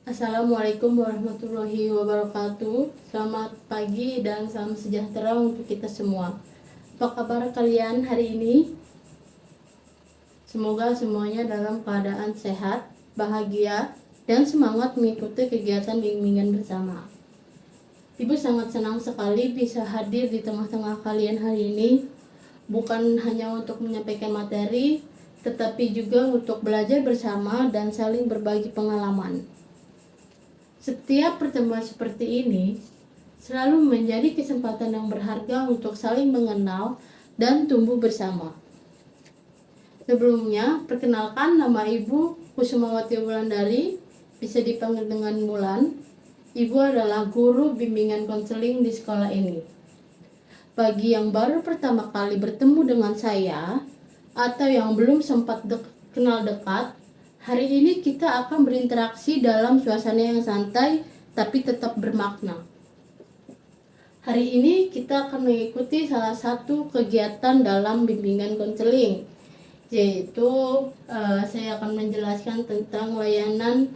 Assalamualaikum warahmatullahi wabarakatuh. Selamat pagi dan salam sejahtera untuk kita semua. Apa kabar kalian hari ini? Semoga semuanya dalam keadaan sehat, bahagia, dan semangat mengikuti kegiatan bimbingan bersama. Ibu sangat senang sekali bisa hadir di tengah-tengah kalian hari ini, bukan hanya untuk menyampaikan materi, tetapi juga untuk belajar bersama dan saling berbagi pengalaman. Setiap pertemuan seperti ini selalu menjadi kesempatan yang berharga untuk saling mengenal dan tumbuh bersama. Sebelumnya, perkenalkan, nama Ibu Kusumawati Wulandari, bisa dipanggil dengan Mulan. Ibu adalah guru bimbingan konseling di sekolah ini. Bagi yang baru pertama kali bertemu dengan saya atau yang belum sempat kenal dekat, hari ini kita akan berinteraksi dalam suasana yang santai tapi tetap bermakna. Hari ini kita akan mengikuti salah satu kegiatan dalam bimbingan konseling, yaitu saya akan menjelaskan tentang layanan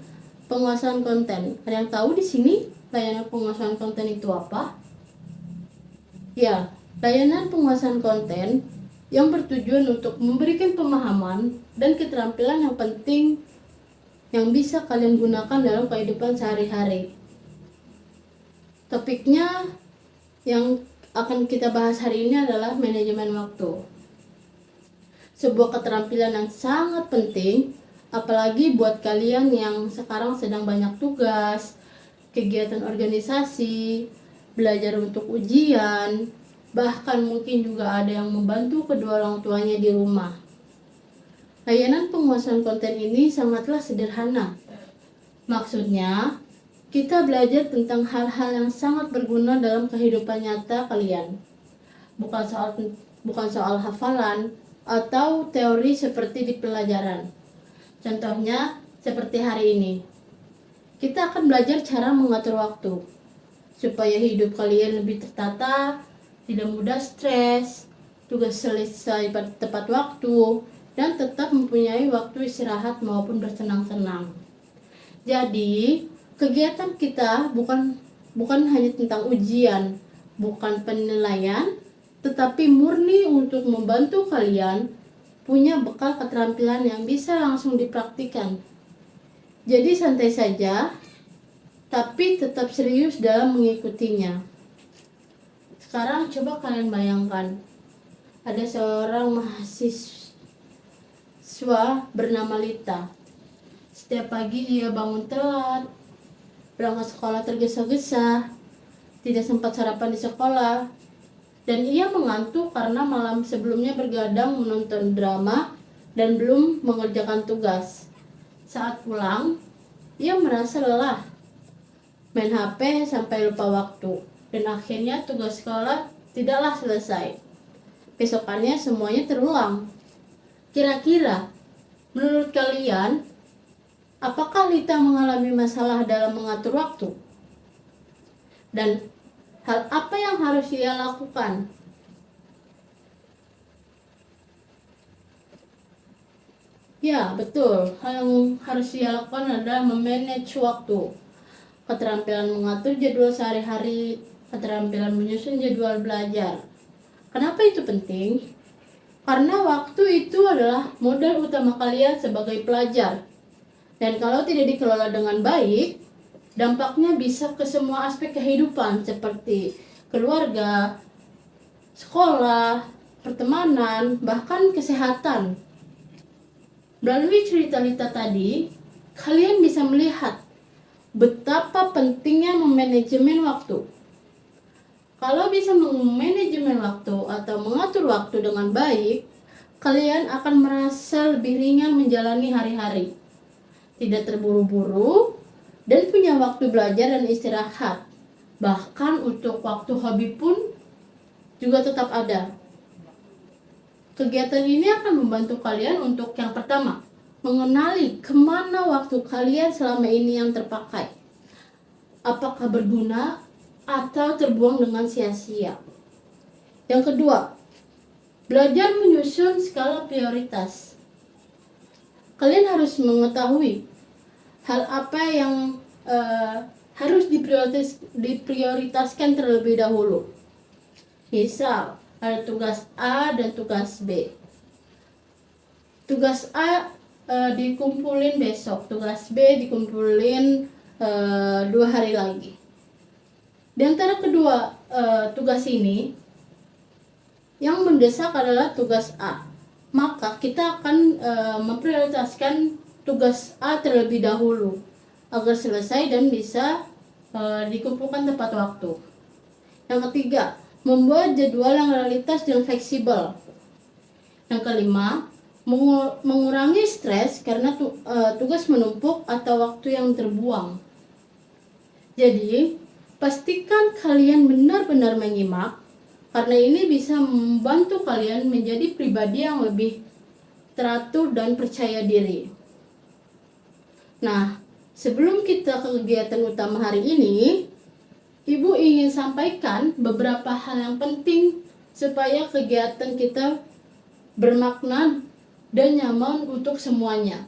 penguasaan konten. Ada yang tahu di sini layanan penguasaan konten itu apa? Ya, layanan penguasaan konten yang bertujuan untuk memberikan pemahaman dan keterampilan yang penting yang bisa kalian gunakan dalam kehidupan sehari-hari. Topiknya yang akan kita bahas hari ini adalah manajemen waktu. Sebuah keterampilan yang sangat penting, apalagi buat kalian yang sekarang sedang banyak tugas, kegiatan organisasi, belajar untuk ujian, bahkan mungkin juga ada yang membantu kedua orang tuanya di rumah. Layanan penguasaan konten ini sangatlah sederhana. Maksudnya, kita belajar tentang hal-hal yang sangat berguna dalam kehidupan nyata kalian. Bukan soal hafalan atau teori seperti di pelajaran. Contohnya, seperti hari ini. Kita akan belajar cara mengatur waktu supaya hidup kalian lebih tertata, tidak mudah stres, tugas selesai pada tepat waktu, dan tetap mempunyai waktu istirahat maupun bersenang-senang. Jadi, kegiatan kita bukan hanya tentang ujian, bukan penilaian, tetapi murni untuk membantu kalian punya bekal keterampilan yang bisa langsung dipraktikkan. Jadi santai saja, tapi tetap serius dalam mengikutinya. Sekarang coba kalian bayangkan, ada seorang mahasiswa bernama Lita. Setiap pagi dia bangun telat, berangkat sekolah tergesa-gesa, tidak sempat sarapan di sekolah, dan ia mengantuk karena malam sebelumnya bergadang menonton drama dan belum mengerjakan tugas. Saat pulang, ia merasa lelah, main HP sampai lupa waktu, dan akhirnya tugas sekolah tidaklah selesai. Besokannya semuanya terulang. Kira-kira, menurut kalian, apakah Lita mengalami masalah dalam mengatur waktu? Dan hal apa yang harus ia lakukan? Ya, betul. Hal yang harus ia lakukan adalah memanage waktu. Keterampilan mengatur jadwal sehari-hari, keterampilan menyusun jadwal belajar. Kenapa itu penting? Karena waktu itu adalah modal utama kalian sebagai pelajar. Dan kalau tidak dikelola dengan baik, dampaknya bisa ke semua aspek kehidupan seperti keluarga, sekolah, pertemanan, bahkan kesehatan. Melalui cerita Lita tadi, kalian bisa melihat betapa pentingnya memanajemen waktu. Kalau bisa memanajemen waktu atau mengatur waktu dengan baik, kalian akan merasa lebih ringan menjalani hari-hari. Tidak terburu-buru dan punya waktu belajar dan istirahat. Bahkan untuk waktu hobi pun juga tetap ada. Kegiatan ini akan membantu kalian untuk yang pertama, mengenali kemana waktu kalian selama ini yang terpakai. Apakah berguna atau terbuang dengan sia-sia. Yang kedua, belajar menyusun skala prioritas. Kalian harus mengetahui hal apa yang harus diprioritaskan terlebih dahulu. Misal, ada tugas A dan tugas B. Tugas A dikumpulin besok, tugas B dikumpulin 2 hari lagi. Di antara kedua tugas ini, yang mendesak adalah tugas A. Maka kita akan memprioritaskan tugas A terlebih dahulu agar selesai dan bisa dikumpulkan tepat waktu. Yang ketiga, membuat jadwal yang realitas dan fleksibel. Yang kelima, mengurangi stres karena tugas menumpuk atau waktu yang terbuang. Jadi, pastikan kalian benar-benar menyimak, karena ini bisa membantu kalian menjadi pribadi yang lebih teratur dan percaya diri. Nah, sebelum kita ke kegiatan utama hari ini, Ibu ingin sampaikan beberapa hal yang penting supaya kegiatan kita bermakna dan nyaman untuk semuanya.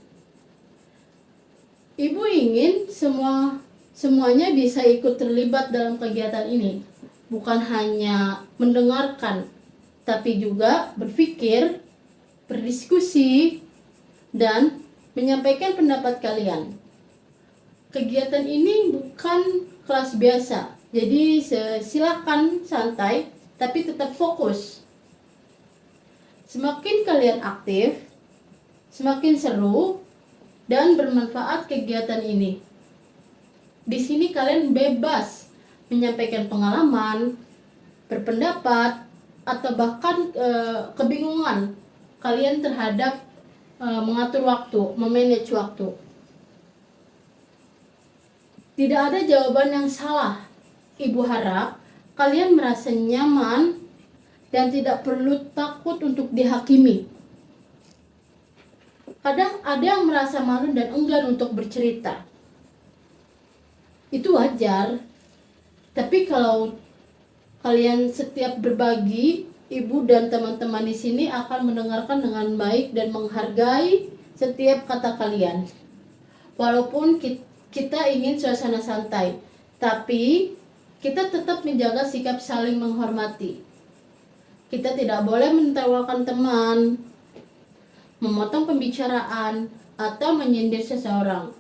Ibu ingin semuanya bisa ikut terlibat dalam kegiatan ini. Bukan hanya mendengarkan, tapi juga berpikir, berdiskusi, dan menyampaikan pendapat kalian. Kegiatan ini bukan kelas biasa, jadi silakan santai, tapi tetap fokus. Semakin kalian aktif, semakin seru dan bermanfaat kegiatan ini. Di sini kalian bebas menyampaikan pengalaman, berpendapat, atau bahkan kebingungan kalian terhadap mengatur waktu, memanage waktu. Tidak ada jawaban yang salah. Ibu harap kalian merasa nyaman dan tidak perlu takut untuk dihakimi. Kadang ada yang merasa malu dan enggan untuk bercerita. Itu wajar. Tapi kalau kalian setiap berbagi, ibu dan teman-teman di sini akan mendengarkan dengan baik dan menghargai setiap kata kalian. Walaupun kita ingin suasana santai, tapi kita tetap menjaga sikap saling menghormati. Kita tidak boleh menertawakan teman, memotong pembicaraan, atau menyindir seseorang.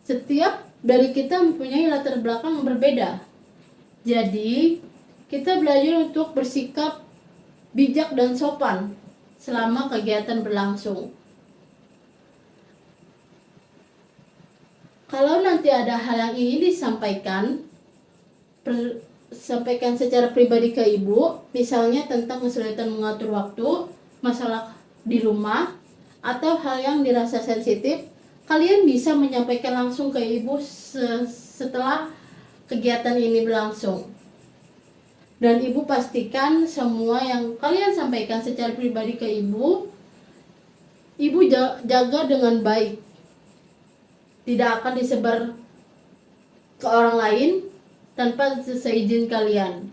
Setiap dari kita mempunyai latar belakang yang berbeda. Jadi, kita belajar untuk bersikap bijak dan sopan selama kegiatan berlangsung. Kalau nanti ada hal yang ingin disampaikan, sampaikan secara pribadi ke ibu, misalnya tentang kesulitan mengatur waktu, masalah di rumah, atau hal yang dirasa sensitif, kalian bisa menyampaikan langsung ke ibu setelah kegiatan ini berlangsung. Dan ibu pastikan semua yang kalian sampaikan secara pribadi ke ibu jaga dengan baik. Tidak akan disebar ke orang lain tanpa seizin kalian.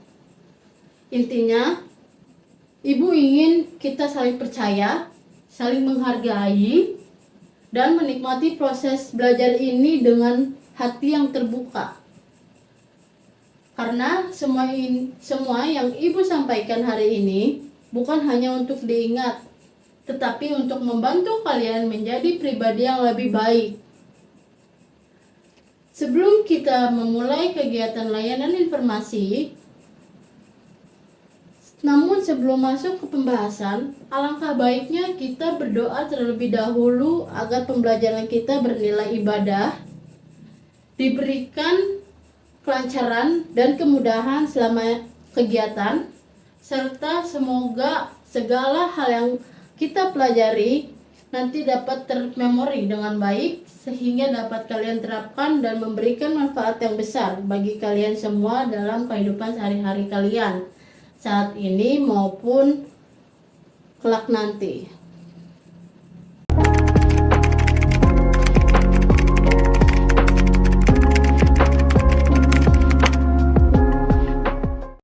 Intinya, ibu ingin kita saling percaya, saling menghargai, dan menikmati proses belajar ini dengan hati yang terbuka. Karena semua yang ibu sampaikan hari ini bukan hanya untuk diingat, tetapi untuk membantu kalian menjadi pribadi yang lebih baik. Sebelum kita memulai kegiatan layanan informasi, namun sebelum masuk ke pembahasan, alangkah baiknya kita berdoa terlebih dahulu agar pembelajaran kita bernilai ibadah, diberikan kelancaran dan kemudahan selama kegiatan, serta semoga segala hal yang kita pelajari nanti dapat termemori dengan baik sehingga dapat kalian terapkan dan memberikan manfaat yang besar bagi kalian semua dalam kehidupan sehari-hari kalian saat ini maupun kelak nanti.